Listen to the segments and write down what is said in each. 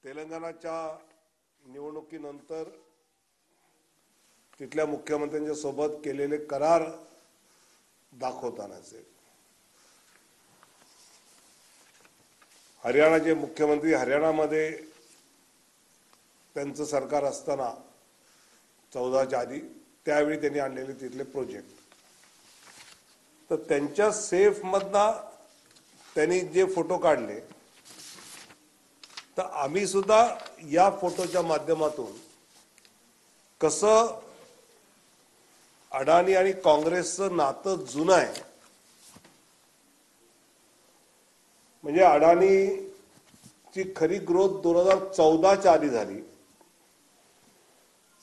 तेलंगणाच्या निवडणुकीनंतर तिथल्या मुख्यमंत्र्यांच्या सोबत केलेले करार दाखवतानाचे हरियाणाचे मुख्यमंत्री हरियाणामध्ये त्यांचं सरकार असताना 14च्या आधी त्यावेळी त्यांनी आणलेले तिथले प्रोजेक्ट तर त्यांच्या सेफ मधना त्यांनी जे फोटो काढले तर आम्ही सुद्धा या फोटोच्या माध्यमातून कसं अडाणी आणि काँग्रेसचं नातं जुनं आहे म्हणजे अडाणीची खरी ग्रोथ 2014च्या आधी झाली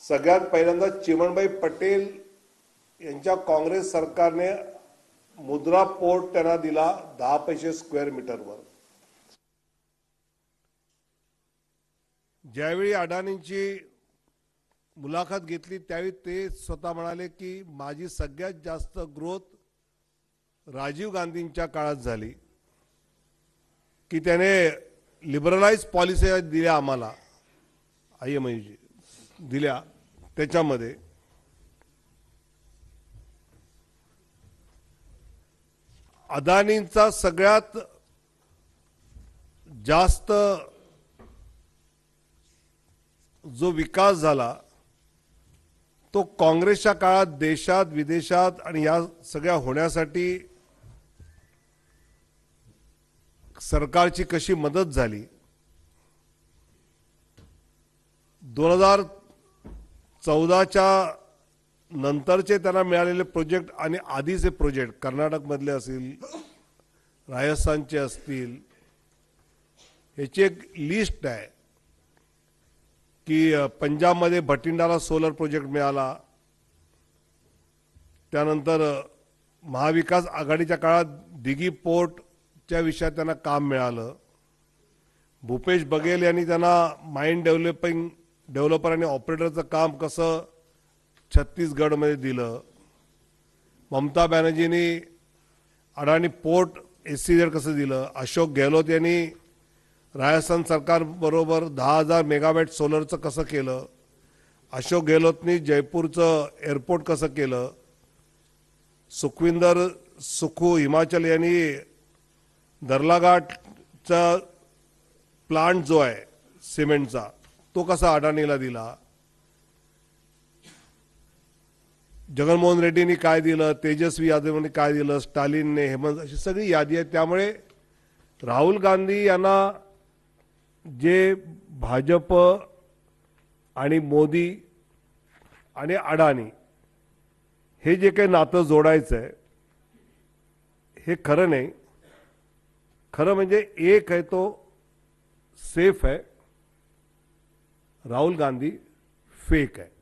सगळ्यात पहिल्यांदा चिमणभाई पटेल यांच्या काँग्रेस सरकारने मुद्रा पोर्ट त्यांना दिला 10 पैसे स्क्वेअर मीटरवर ज्यावेळी अडाणींची मुलाखत घेतली त्यावेळी ते स्वतः म्हणाले की माझी सगळ्यात जास्त ग्रोथ राजीव गांधींच्या काळात झाली की त्याने लिबरलाइज पॉलिसी दिल्या आम्हाला IMI दिल्या त्याच्यामध्ये अदानींचा सगळ्यात जास्त जो विकास झाला तो काँग्रेसच्या काळात देशात विदेशात आणि या सगळ्या होण्यासाठी सरकारची कशी मदत झाली 2014च्या नंतरचे त्यांना मिळालेले प्रोजेक्ट आणि आधीचे प्रोजेक्ट कर्नाटक मधले असतील राजस्थानचे असतील याची एक लिस्ट आहे की पंजाबमध्ये भटिंडाला सोलर प्रोजेक्ट मिळाला त्यानंतर महाविकास आघाडीच्या काळात दिघी पोर्टच्या विषयात त्यांना काम मिळालं भूपेश बघेल यांनी त्यांना माइंड डेव्हलपर आणि ऑपरेटरचं काम कसं छत्तीसगडमध्ये दिलं ममता बॅनर्जींनी अडाणी पोर्ट SEZ कसं दिलं अशोक गेहलोत यांनी राजस्थान सरकार बरोबर 10,000 मेगावॅट सोलरचं कसं केलं अशोक गेहलोतनी जयपूरचं एअरपोर्ट कसं केलं सुखविंदर सुखू हिमाचल यांनी दर्लाघाटचा प्लांट जो आहे सिमेंटचा तो कसा अडाणीला दिला जगनमोहन रेड्डींनी काय दिलं तेजस्वी यादवनी काय दिलं स्टालिनने हेमंत अशी सगळी यादी आहे त्यामुळे राहुल गांधी यांना जे भाजप आणि मोदी आणि अडाणी हे जे काही नातं जोडायचं आहे हे खरं नाही खरं म्हणजे एक आहे तो सेफ आहे राहुल गांधी फेक आहे